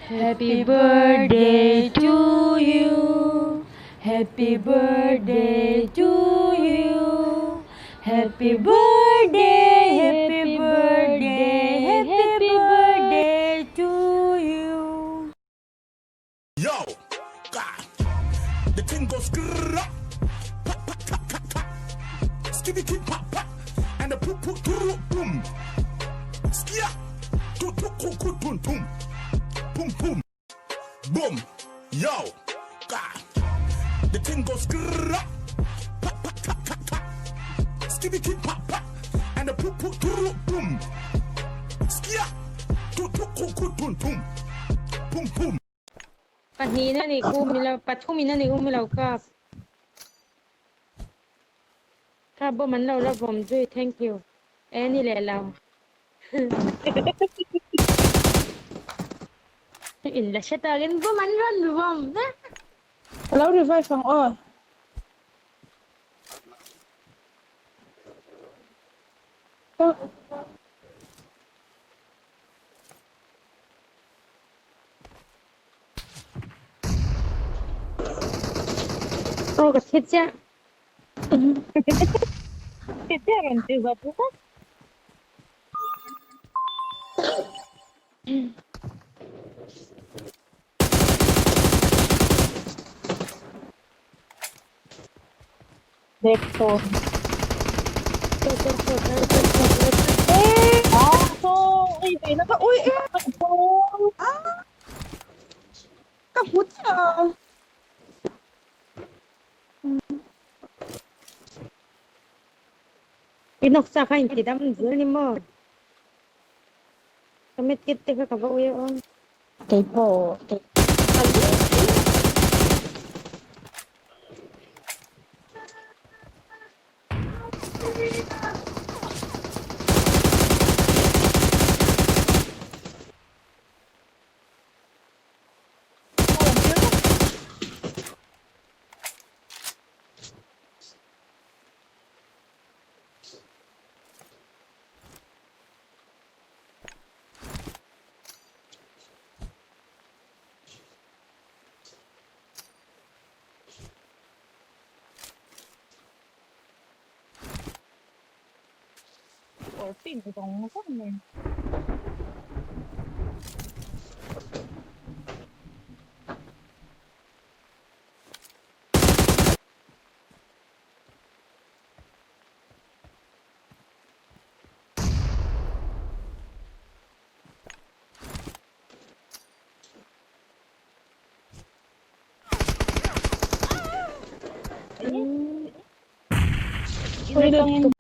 Happy birthday to you. Happy birthday to you. Happy birthday, happy birthday, happy birthday to you. Yo, God, the thing goes grrrr, pop, pop, pop, pop, pop. Skitty keep pop, pop, and the poop, poop, poop, boom. Skia, toot, toot, toot, toot, boom, boom, boom, boom, boom. Yo, God, the thing goes grrrr, pop, pop, pop, pop, pop. Skitty keep pop, pop, and the poop, poop, poop, boom. Skia, toot, toot, toot, toot, boom, boom, boom, boom. Kanina ni kumila patumina ni umilaw ka. Kabo man law la vomด้วย thank you นี่แหละเรา อินละชะตากันบ่มันร้อนบ่มนะ แล้วรีไฟฟังอ้อก็ โอ้กับเฮ็ดจ้ะ Kejadian juga bukan? Dekton. Ini nak ui kabut ya. อีนกซาคันติดมันเสือนี่มั้งก็ไม่ติดแต่ก็บ่อุ้ยอ๋อ Kepo. Tim dong kan nih. Ini